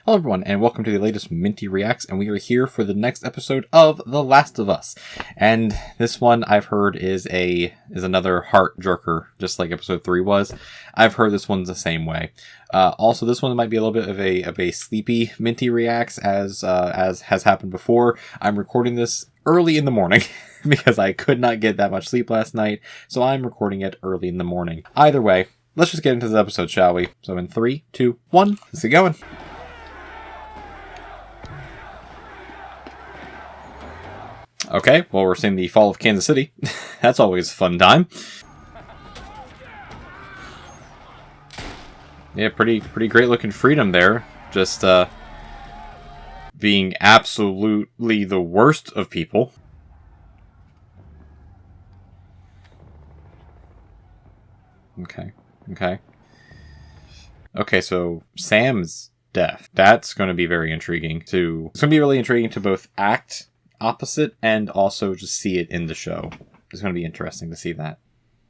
Hello everyone, and welcome to the latest Minty Reacts, and we are here for the next episode of The Last of Us. And this one I've heard is another heart jerker, just like episode 3 was. I've heard this one's the same way. Also, this one might be a little bit of a sleepy Minty Reacts, as has happened before. I'm recording this early in the morning because I could not get that much sleep last night, so I'm recording it early in the morning. Either way, let's just get into this episode, shall we? So in 3, 2, 1, let's get going. Okay, well, we're seeing the fall of Kansas City. That's always a fun time. Yeah, pretty great looking freedom there. Just being absolutely the worst of people. Okay, so Sam's death. That's going to be very intriguing it's going to be really intriguing to both act opposite and also just see it in the show. It's going to be interesting to see that.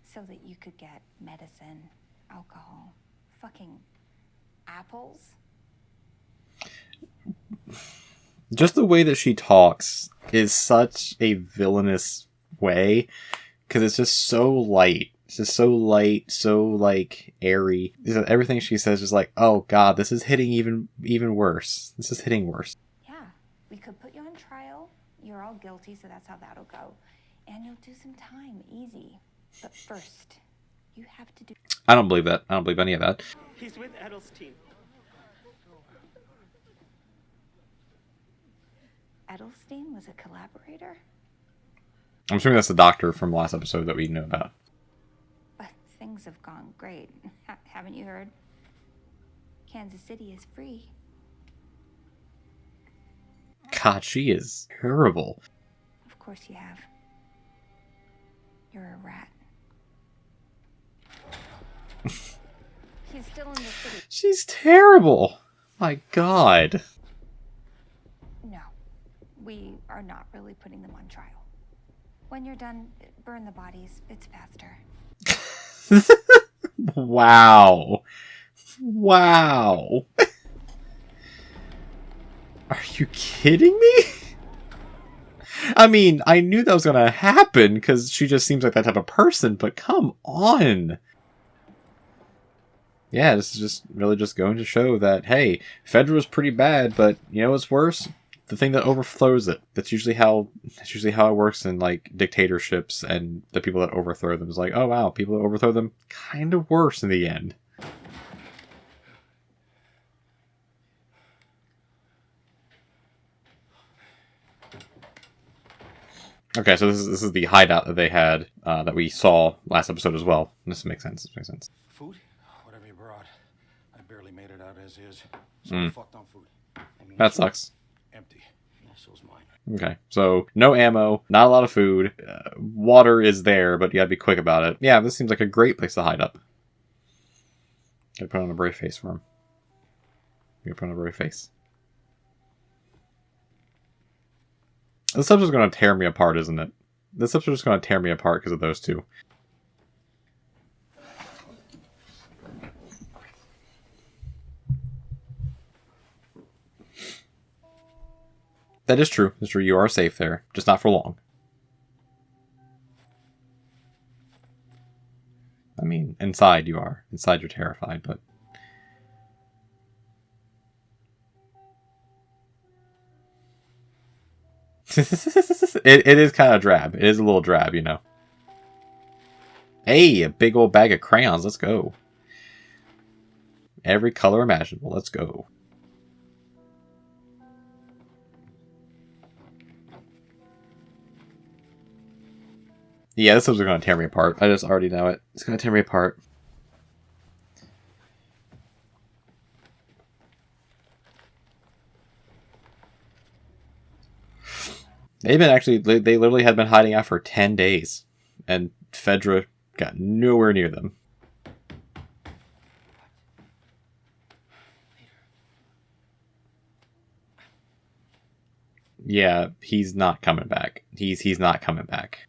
So that you could get medicine, alcohol, fucking apples. Just the way that she talks is such a villainous way, because it's just so light. It's just so light, so like airy. Everything she says is like, oh god, this is hitting even worse. This is hitting worse. Yeah, we could put you on trial. You're all guilty, so that's how that'll go. And you'll do some time, easy. But first, you have to do... I don't believe that. I don't believe any of that. He's with Edelstein. Edelstein was a collaborator? I'm assuming that's the doctor from last episode that we know about. But things have gone great. Haven't you heard? Kansas City is free. God, she is terrible. Of course you have. You're a rat. He's still in the city. She's terrible. My god. No, we are not really putting them on trial. When you're done, burn the bodies. It's faster. Wow. Are you kidding me? I mean, I knew that was going to happen because she just seems like that type of person, but come on. Yeah, this is just really just going to show that, hey, Fedra's pretty bad, but you know what's worse? The thing that overthrows it. That's usually how it works in like dictatorships, and the people that overthrow them is like, oh wow, people that overthrow them kind of worse in the end. Okay, so this is the hideout that they had that we saw last episode as well. This makes sense. Food? Whatever you brought. I barely made it out as is. So fucked on food. That sucks. Empty. Yeah, so's mine. Okay, so no ammo, not a lot of food. Water is there, but you gotta be quick about it. Yeah, this seems like a great place to hide up. Gotta put on a brave face for him. Gotta put on a brave face. This episode's going to tear me apart, isn't it? This episode's going to tear me apart because of those two. That is true. It's true. You are safe there. Just not for long. I mean, inside you are. Inside you're terrified, but... it is kind of drab. It is a little drab, you know. Hey, a big old bag of crayons. Let's go. Every color imaginable. Let's go. Yeah, this episode's going to tear me apart. I just already know it. It's going to tear me apart. They literally had been hiding out for 10 days. And Fedra got nowhere near them. Yeah, he's not coming back. He's not coming back.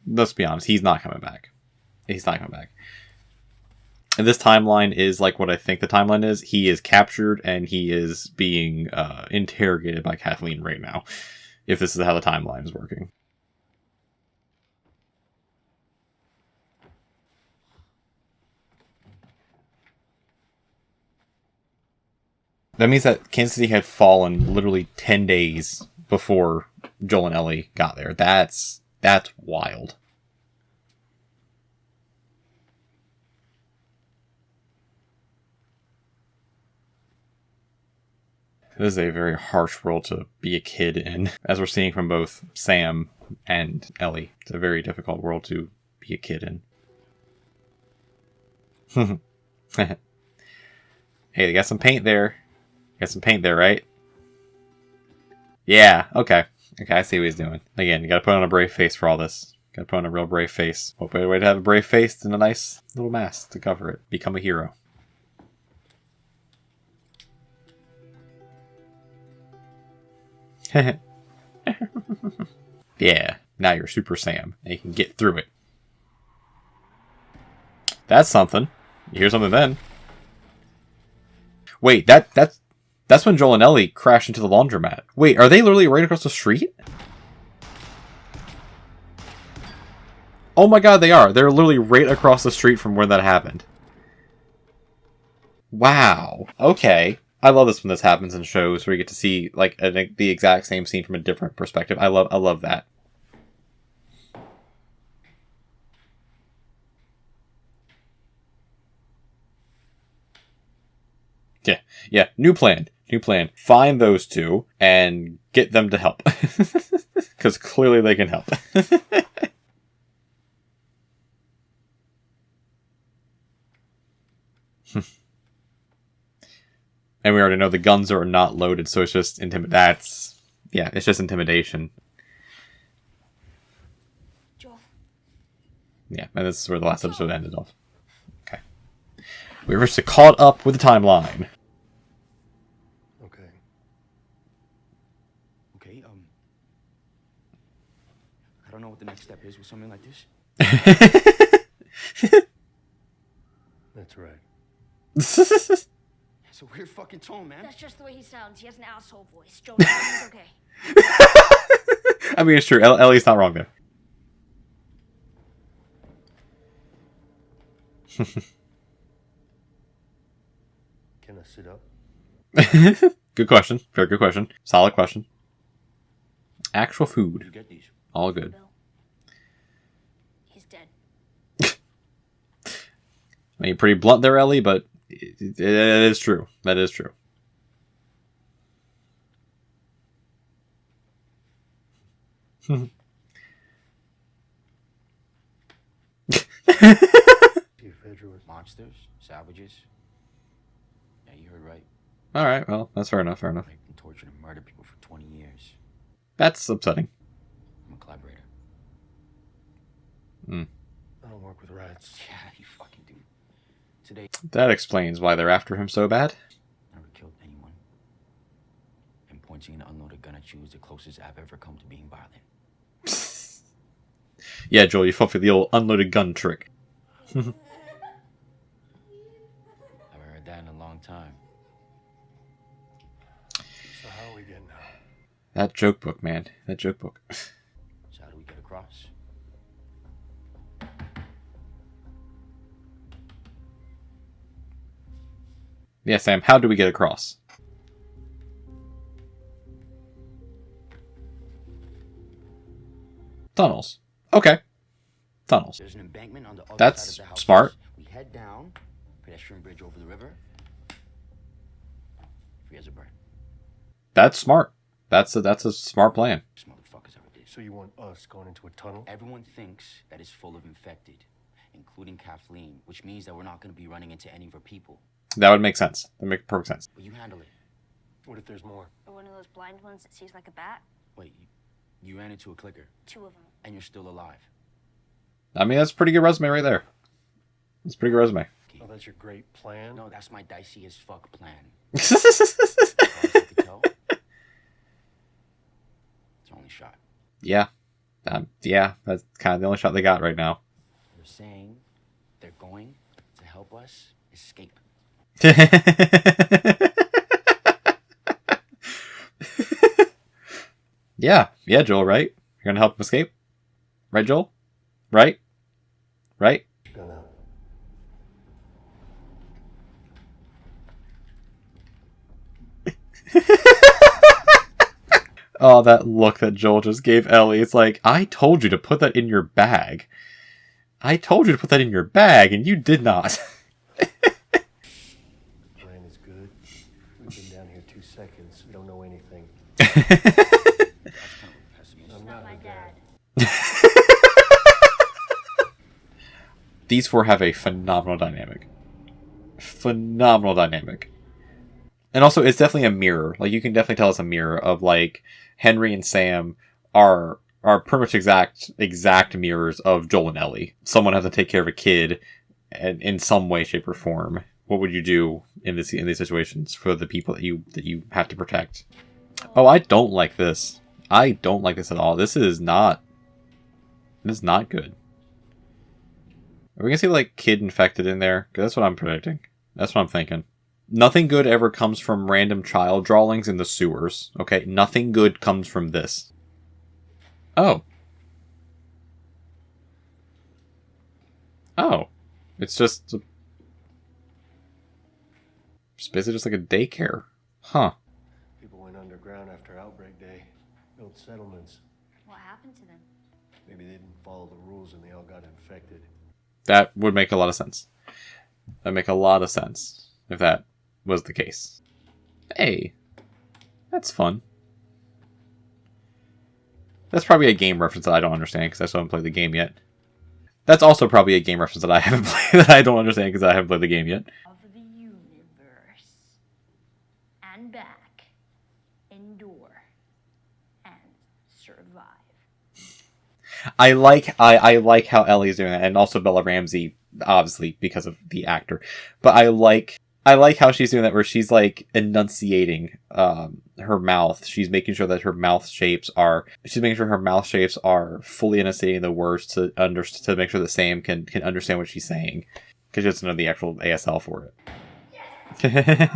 Let's be honest, he's not coming back. He's not coming back. And this timeline is like what I think the timeline is. He is captured and he is being interrogated by Kathleen right now. If this is how the timeline is working. That means that Kansas City had fallen literally 10 days before Joel and Ellie got there. That's wild. This is a very harsh world to be a kid in, as we're seeing from both Sam and Ellie. It's a very difficult world to be a kid in. Hey, they got some paint there. Got some paint there, right? Yeah, okay. Okay, I see what he's doing. Again, you gotta put on a brave face for all this. Gotta put on a real brave face. What better way to have a brave face than a nice little mask to cover it? Become a hero. Yeah, now you're Super Sam, and you can get through it. That's something. You hear something then. Wait, that's when Joel and Ellie crash into the laundromat. Wait, are they literally right across the street? Oh my god, they are. They're literally right across the street from where that happened. Wow. Okay. I love this when this happens in shows where you get to see like the exact same scene from a different perspective. I love that. Yeah. New plan. Find those two and get them to help. Because clearly they can help. And we already know the guns are not loaded, so it's just it's just intimidation. Joel. Yeah, and this is where the last episode ended off. Okay. We were just caught up with the timeline. Okay. I don't know what the next step is with something like this. That's right. It's a weird fucking tone, man. That's just the way he sounds. He has an asshole voice. Joel, he's okay. I mean, it's true. Ellie's not wrong there. Can I sit up? Good question. Very good question. Solid question. Actual food. You get these? All good. Bill. He's dead. I mean, pretty blunt there, Ellie, but it is true. That is true. Monsters, savages. Yeah, you heard right. All right. Well, that's fair enough. Raped and tortured and murdered people for 20 years. That's upsetting. I'm a collaborator. I don't work with rats. Yeah, you fucking do. Today, That explains why they're after him so bad. never killed anyone. And pointing an unloaded gun at you is the closest I've ever come to being violent. Yeah, Joel, you fell for the old unloaded gun trick. I've heard that in a long time. So how are we getting out? That joke book, man. That joke book. So how do we get across? Yeah, Sam, how do we get across? Tunnels. Okay. Tunnels. There's an embankment on the other That's side of the house. smart. We head down, pedestrian bridge over the river. Free as a bird. That's smart. That's a smart plan. This motherfuckers ever did. So you want us going into a tunnel? Everyone thinks that it's full of infected, including Kathleen, which means that we're not going to be running into any of her people. That would make sense. That would make perfect sense. But you handle it. What if there's more? Or one of those blind ones that sees like a bat. Wait, you ran into a clicker, 2 of them. and you're still alive. I mean, that's a pretty good resume right there. That's a pretty good resume. Oh, that's your great plan? No, that's my dicey as fuck plan. Yeah. As far as I can tell, it's the only shot. Yeah, that's kind of the only shot they got right now. They're saying they're going to help us escape. Yeah, Joel, right? You're gonna help him escape? Right, Joel? Right? Right? Gonna. Oh, that look that Joel just gave Ellie. It's like, I told you to put that in your bag. I told you to put that in your bag, and you did not. The plan is good. We've been down here 2 seconds. We don't know anything. That's kind of a pessimist. I'm not My her dad. These four have a phenomenal dynamic. Phenomenal dynamic. And also, it's definitely a mirror. Like, you can definitely tell it's a mirror of, like, Henry and Sam are pretty much exact mirrors of Joel and Ellie. Someone has to take care of a kid in some way, shape, or form. What would you do in these situations for the people that you have to protect? Oh, I don't like this. I don't like this at all. This is not good. Are we gonna see, like, kid infected in there? 'Cause that's what I'm predicting. That's what I'm thinking. Nothing good ever comes from random child drawings in the sewers. Okay, nothing good comes from this. Oh. Oh. It's just basically just like a daycare. Huh. People went underground after Outbreak Day. Built settlements. What happened to them? Maybe they didn't follow the rules and they all got infected. That would make a lot of sense. That'd make a lot of sense if that was the case. Hey. That's fun. That's probably a game reference that I don't understand because I still haven't played the game yet. That's also probably a game reference that I haven't played that I don't understand because I haven't played the game yet. Of the universe. And back. Endure. And survive. I like how Ellie's doing that, and also Bella Ramsey, obviously because of the actor. But I like how she's doing that, where she's like enunciating her mouth. She's making sure that her mouth shapes are fully enunciating the words to make sure that Sam can understand what she's saying, because she doesn't know the actual ASL for it. Yeah!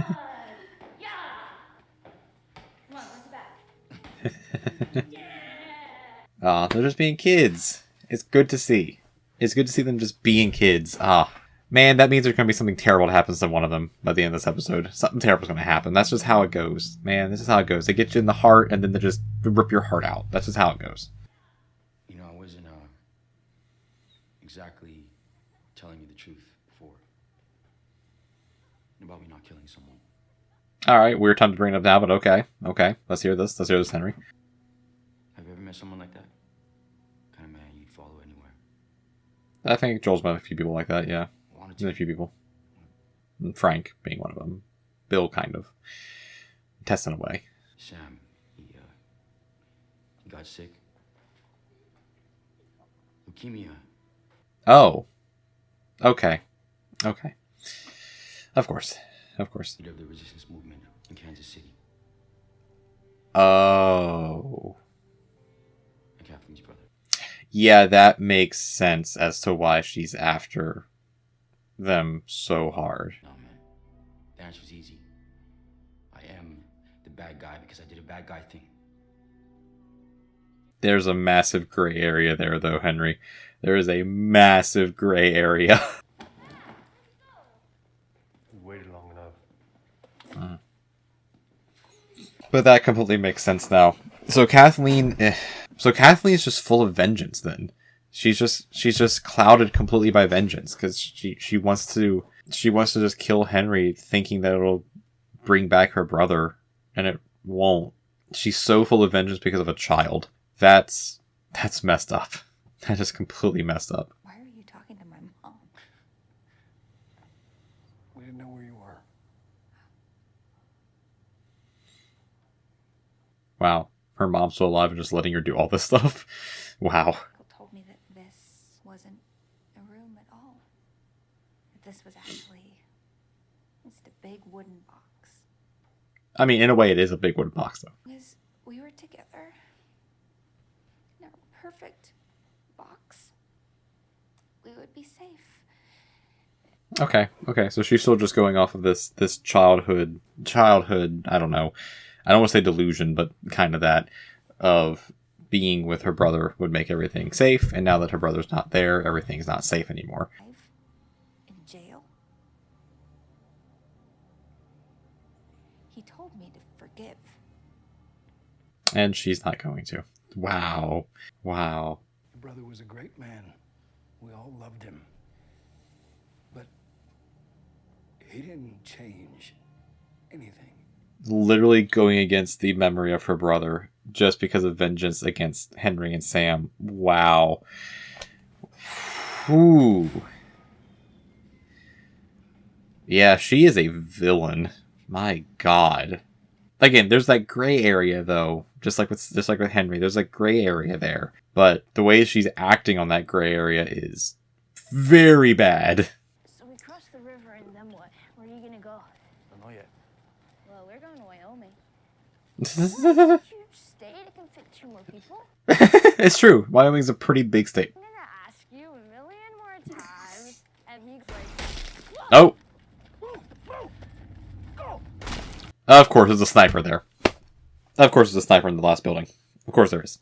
Come on, let's back. Yeah! They're just being kids. It's good to see. It's good to see them just being kids. Man, that means there's going to be something terrible that happens to one of them by the end of this episode. Something terrible's going to happen. That's just how it goes. Man, this is how it goes. They get you in the heart, and then they just rip your heart out. That's just how it goes. You know, I wasn't exactly telling you the truth before about me not killing someone. Alright, weird time to bring it up now, but okay. Okay, let's hear this. Let's hear this, Henry. Have you ever met someone like that? Kind of man you'd follow anywhere. I think Joel's met a few people like that, yeah. Wanted Met a to. few people. Frank being one of them. Bill, kind of. Testing away. Sam, he got sick. Leukemia. Oh. Okay. Okay. Of course. Of course. Leader of the resistance movement in Kansas City. Oh. And Kathleen's brother. Yeah, that makes sense as to why she's after them so hard. No, man. The answer's easy. I am the bad guy because I did a bad guy thing. There's a massive gray area there, though, Henry. There is a massive gray area. We waited long enough. But that completely makes sense now. So Kathleen is just full of vengeance then. She's just clouded completely by vengeance because she wants to just kill Henry, thinking that it'll bring back her brother, and it won't. She's so full of vengeance because of a child. That's messed up. That is completely messed up. Why are you talking to my mom? We didn't know where you were. Wow. Her mom's still alive and just letting her do all this stuff. Wow. Uncle told me that this wasn't a room at all. That this was actually just a big wooden box. I mean, in a way, it is a big wooden box, though. Because we were together in a perfect box, we would be safe. Okay. So she's still just going off of this childhood. I don't know. I don't want to say delusion, but kind of that of being with her brother would make everything safe. And now that her brother's not there, everything's not safe anymore. In jail? He told me to forgive. And she's not going to. Wow. Your brother was a great man. We all loved him. But he didn't change anything. Literally going against the memory of her brother just because of vengeance against Henry and Sam. Wow. Whew. Yeah, she is a villain. My God. Again, there's that gray area though. Just like with Henry, there's a gray area there. But the way she's acting on that gray area is very bad. So we crossed the river and then what? Where are you gonna go? I don't know yet. Well, we're going to Wyoming. It's Huge state. It can fit 2 more people. true. Wyoming's a pretty big state. I'm gonna ask you a million more times, and he's like, Oh! Of course, there's a sniper there. Of course, there's a sniper in the last building. Of course there is.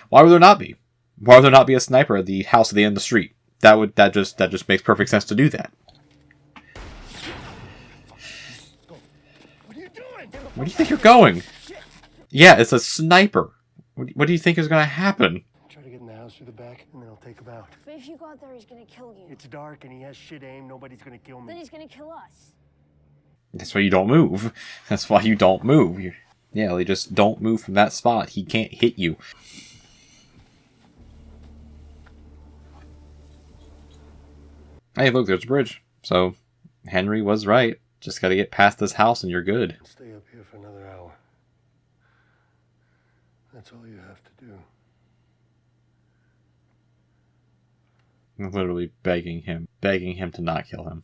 Why would there not be? Why would there not be a sniper at the house at the end of the street? That just makes perfect sense to do that. What are you doing? Where do you think you're going? Yeah, it's a sniper. What do you think is going to happen? Try to get in the house through the back, and then I'll take him out. but if you go out there, he's gonna kill you. It's dark, and he has shit aim. Nobody's gonna kill Then me. he's gonna kill us. That's why you don't move. That's why you don't move. Yeah, just don't move from that spot. He can't hit you. Hey, look, there's a bridge. So, Henry was right. Just gotta get past this house and you're good. Stay up here for another hour. That's all you have to do. I'm literally begging him to not kill him.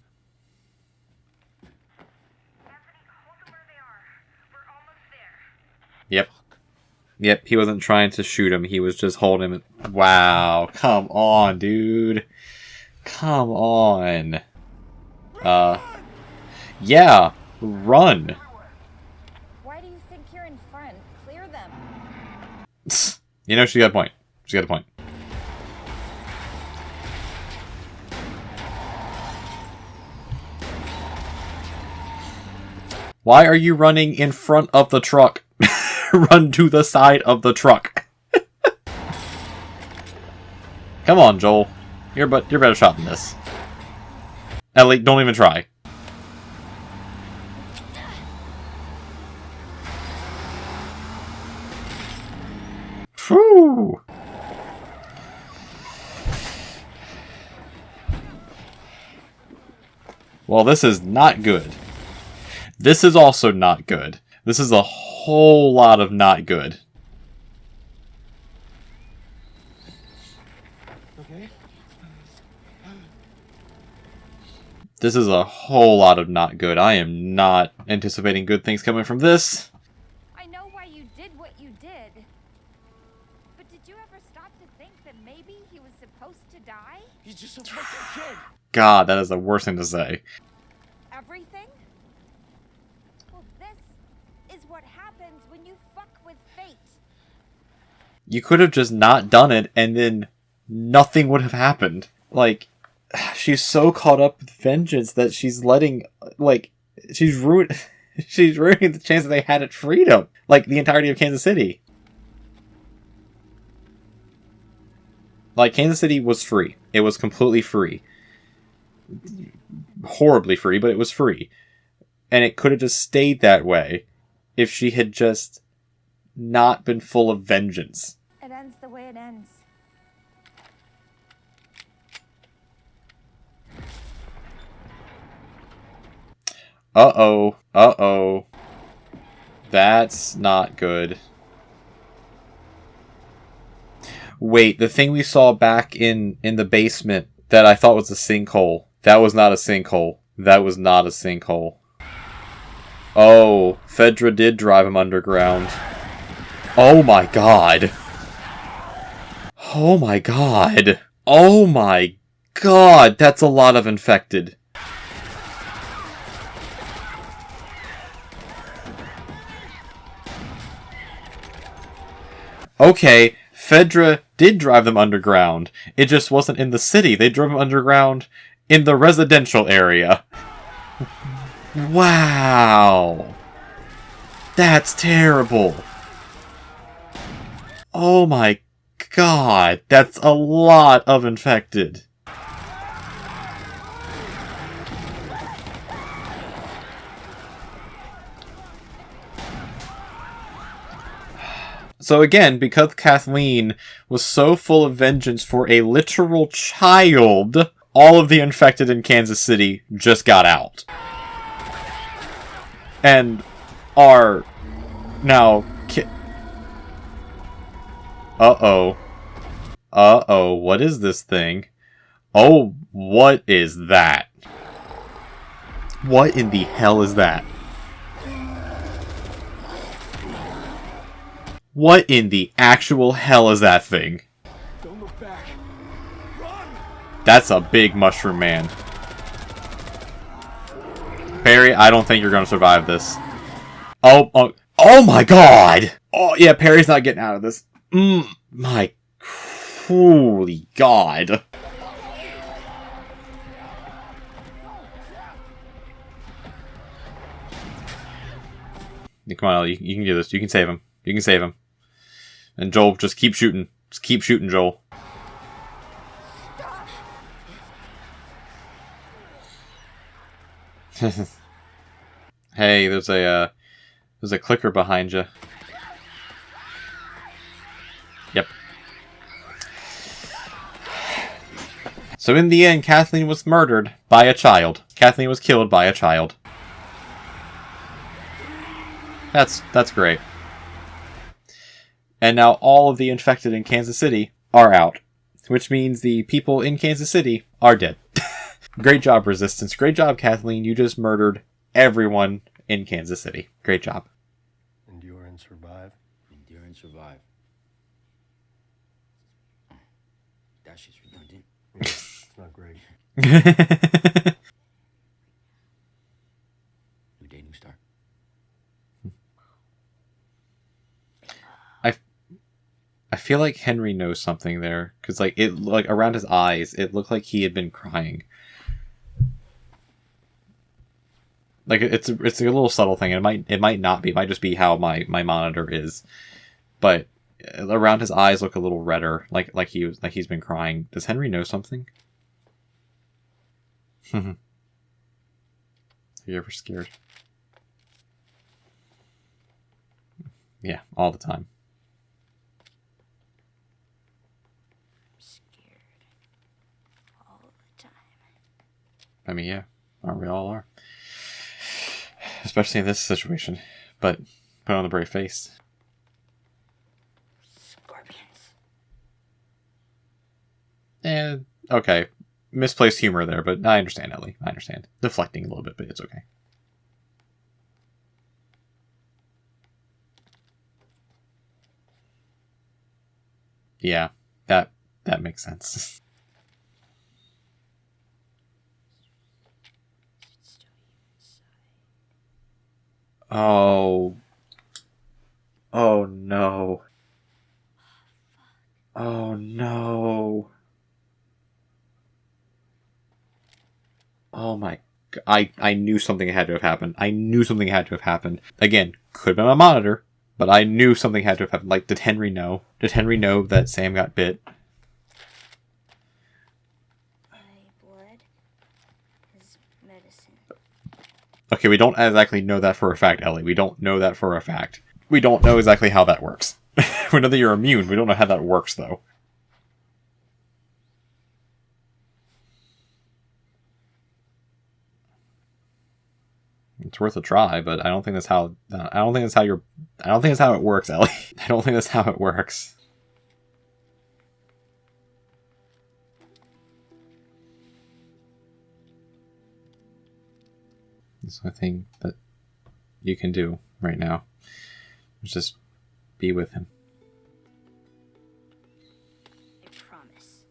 Yep, he wasn't trying to shoot him. He was just holding him. Wow, come on, dude. Come on. Yeah, run. Why do you think you're in front? Clear them. You know, she got a point. She got a point. Why are you running in front of the truck? Run to the side of the truck. Come on, Joel. You're better shot than this. Ellie, don't even try. Whew. Well, this is not good. This is also not good. This is a whole lot of not good. Okay? This is a whole lot of not good. I am not anticipating good things coming from this. I know why you did what you did. But did you ever stop to think that maybe he was supposed to die? He's just a fucking kid. God, that is the worst thing to say. Everything? Well, this is what happens when you fuck with fate. You could have just not done it, and then nothing would have happened. Like, she's so caught up with vengeance that she's letting, like, she's ruining the chance that they had at freedom. Like, the entirety of Kansas City. Like, Kansas City was free. It was completely free. Horribly free, but it was free. And it could have just stayed that way if she had just not been full of vengeance. It ends the way it ends. Uh-oh. Uh-oh. That's not good. Wait, the thing we saw back in the basement that I thought was a sinkhole. That was not a sinkhole. That was not a sinkhole. Oh, Fedra did drive him underground. Oh my god. Oh my god. Oh my god. That's a lot of infected. Okay, Fedra did drive them underground. It just wasn't in the city. They drove them underground in the residential area. Wow. That's terrible. Oh my god. That's a lot of infected. So again, because Kathleen was so full of vengeance for a literal child, all of the infected in Kansas City just got out. And are now... Uh-oh. Uh-oh, what is this thing? Oh, what is that? What in the hell is that? What in the actual hell is that thing? Don't look back. Run! That's a big mushroom man. Perry, I don't think you're going to survive this. Oh my god! Oh, yeah, Perry's not getting out of this. My holy god. Come on, Ellie, you can do this. You can save him. You can save him. And Joel, just keep shooting. Just keep shooting, Joel. Hey, there's a clicker behind you. Yep. So in the end, Kathleen was murdered by a child. Kathleen was killed by a child. That's great. And now all of the infected in Kansas City are out. Which means the people in Kansas City are dead. Great job, Resistance. Great job, Kathleen. You just murdered everyone in Kansas City. Great job. Endure and survive. Endure and survive. That shit's redundant. It's not great. New day, new start. I feel like Henry knows something there, because like around his eyes, it looked like he had been crying. Like it's a little subtle thing. It might not be. It might just be how my monitor is, but around his eyes look a little redder, like he's been crying. Does Henry know something? Are you ever scared? Yeah, all the time. I mean, yeah, aren't we all are? Especially in this situation. But put on the brave face. Scorpions. And okay, misplaced humor there, but I understand, Ellie. I understand. Deflecting a little bit, but it's okay. Yeah, that makes sense. Oh. Oh no. Oh no. Oh my. I knew something had to have happened. I knew something had to have happened. Again, could have been my monitor, but I knew something had to have happened. Like, did Henry know? Did Henry know that Sam got bit? My blood is medicine. Okay, we don't exactly know that for a fact, Ellie. We don't know that for a fact. We don't know exactly how that works. We know that you're immune. We don't know how that works, though. It's worth a try, but I don't think that's how. I don't think that's how it works, Ellie. I don't think that's how it works. That's the thing that you can do right now. Is just be with him. I promise.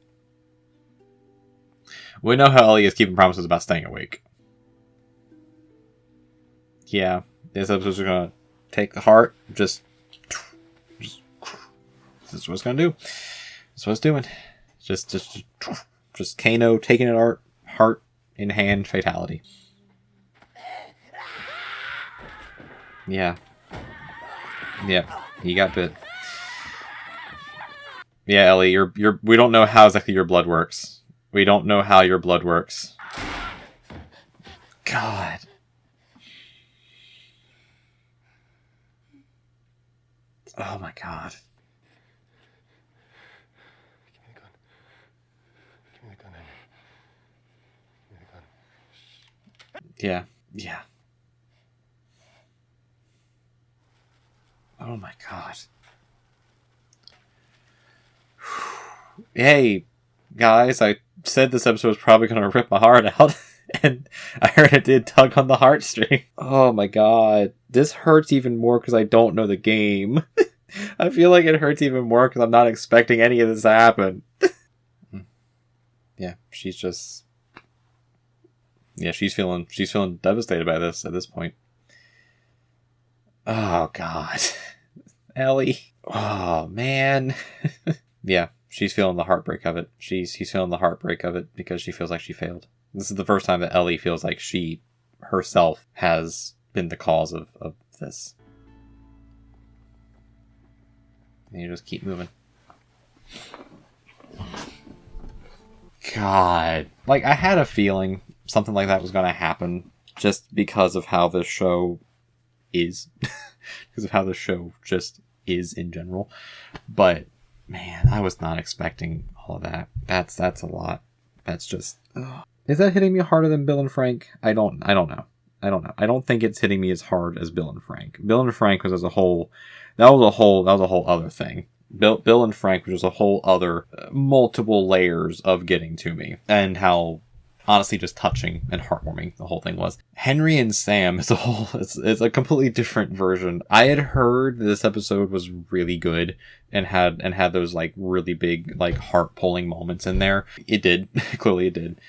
We know how Ellie is keeping promises about staying awake. Yeah, this episode's gonna take the heart, just This is what it's gonna do. That's what it's doing. Just Kano taking it heart in hand fatality. Yeah. Yep. You got bit. Yeah, Ellie, we don't know how exactly your blood works. We don't know how your blood works. God. Oh my God. Give me the gun. Give me the gun, Henry. Give me the gun. Yeah. Yeah. Oh my God. Hey, guys, I said this episode was probably going to rip my heart out, and I heard it did tug on the heartstring. Oh my God. This hurts even more because I don't know the game. I feel like it hurts even more because I'm not expecting any of this to happen. Yeah, she's just... Yeah, she's feeling devastated by this at this point. Oh, God. Ellie. Oh, man. Yeah, she's feeling the heartbreak of it. She's feeling the heartbreak of it because she feels like she failed. This is the first time that Ellie feels like she herself has been the cause of this. And you just keep moving. God. Like, I had a feeling something like that was going to happen just because of how this show is. Because of how the show just is in general. But, man, I was not expecting all of that. That's a lot. That's just... Ugh. Is that hitting me harder than Bill and Frank? I don't know. I don't think it's hitting me as hard as Bill and Frank. Bill and Frank was as a whole... That was a whole other thing. Bill and Frank was just a whole other multiple layers of getting to me. And how honestly just touching and heartwarming the whole thing was. Henry and Sam is it's a completely different version. I had heard this episode was really good and had those like really big like heart pulling moments in there. It did. Clearly it did.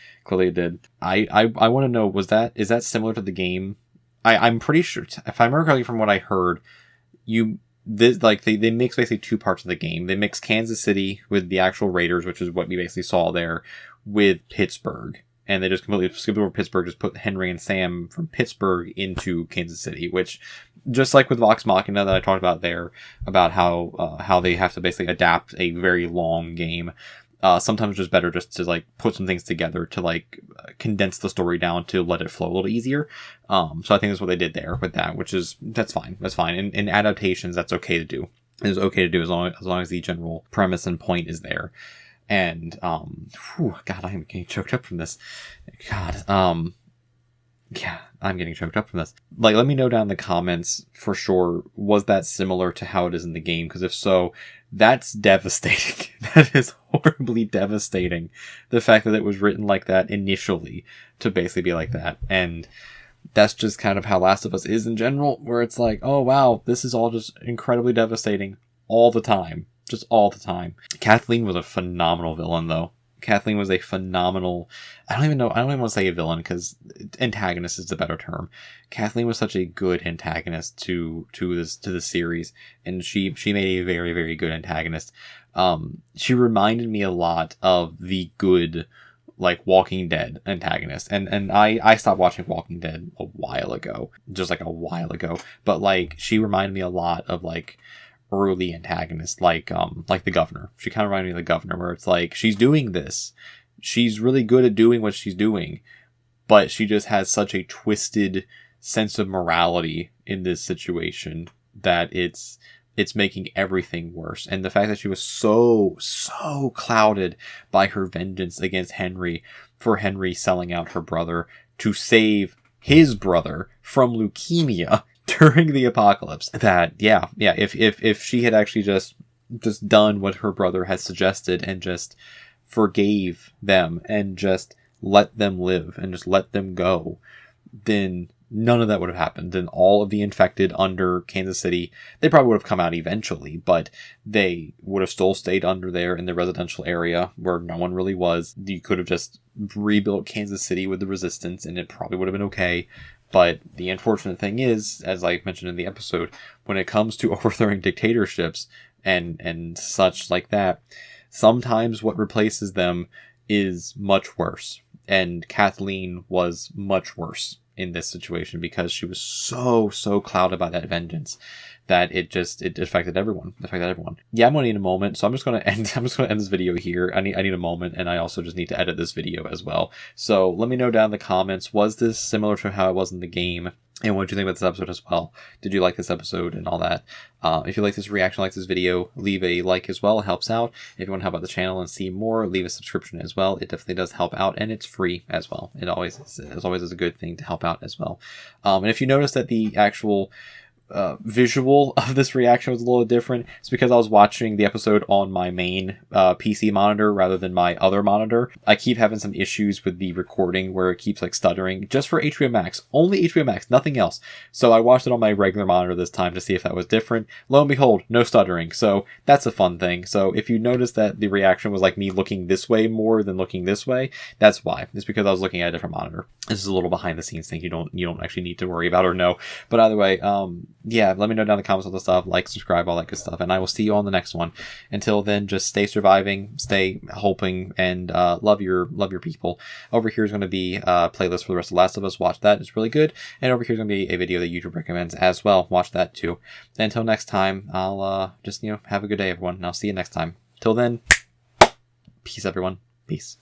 I want to know, is that similar to the game? I'm pretty sure, if I remember correctly from what I heard, they mix basically two parts of the game. They mix Kansas City with the actual Raiders, which is what we basically saw there, with Pittsburgh. And they just completely skipped over Pittsburgh, just put Henry and Sam from Pittsburgh into Kansas City, which, just like with Vox Machina that I talked about there, about how they have to basically adapt a very long game. Sometimes it's just better just to like put some things together to like condense the story down to let it flow a little easier. So I think that's what they did there with that, that's fine. That's fine. In adaptations, that's okay to do. It's okay to do as long as the general premise and point is there. And, God, I am getting choked up from this. God, yeah, I'm getting choked up from this. Like, let me know down in the comments for sure, was that similar to how it is in the game? Because if so, that's devastating. That is horribly devastating. The fact that it was written like that initially to basically be like that. And that's just kind of how Last of Us is in general, where it's like, oh wow, this is all just incredibly devastating all the time. Just all the time. Kathleen was a phenomenal villain, though. Kathleen was a phenomenal... I don't even want to say a villain, because antagonist is the better term. Kathleen was such a good antagonist to the series, and she made a very, very good antagonist. She reminded me a lot of the good, like, Walking Dead antagonist. And I stopped watching Walking Dead a while ago. Just, like, a while ago. But, like, she reminded me a lot of, like, early antagonist, like the governor. She kind of reminded me of the governor, where it's like, she's doing this, she's really good at doing what she's doing, but she just has such a twisted sense of morality in this situation that it's making everything worse. And the fact that she was so clouded by her vengeance against Henry, for Henry selling out her brother to save his brother from leukemia during the apocalypse, that if she had actually just done what her brother had suggested and just forgave them and just let them live and just let them go, then none of that would have happened. Then all of the infected under Kansas City, they probably would have come out eventually, but they would have still stayed under there in the residential area where no one really was. You could have just rebuilt Kansas City with the resistance and it probably would have been okay. But the unfortunate thing is, as I mentioned in the episode, when it comes to overthrowing dictatorships and such like that, sometimes what replaces them is much worse. And Kathleen was much worse in this situation because she was so clouded by that vengeance that it affected everyone. Yeah, I'm gonna need a moment, so I'm just gonna end this video here. I need a moment, and I also just need to edit this video as well. So let me know down in the comments, was this similar to how it was in the game? And what did you think about this episode as well? Did you like this episode and all that? If you like this reaction, like this video, leave a like as well. It helps out. If you want to help out the channel and see more, leave a subscription as well. It definitely does help out, and it's free as well. It always is a good thing to help out as well. And if you notice that the actual visual of this reaction was a little different, it's because I was watching the episode on my main PC monitor rather than my other monitor. I keep having some issues with the recording where it keeps like stuttering, just for HBO Max, only HBO Max, nothing else. So I watched it on my regular monitor this time to see if that was different. Lo and behold, no stuttering, so that's a fun thing. So if you notice that the reaction was like me looking this way more than looking this way, that's why. It's because I was looking at a different monitor. This is a little behind the scenes thing you don't actually need to worry about or know. But either way, yeah, let me know down in the comments all the stuff, like, subscribe, all that good stuff, and I will see you on the next one. Until then, just stay surviving, stay hoping, and love your people. Over here is going to be a playlist for the rest of Last of Us. Watch that; it's really good. And over here is going to be a video that YouTube recommends as well. Watch that too. Until next time, I'll just have a good day, everyone, and I'll see you next time. Till then, peace, everyone. Peace.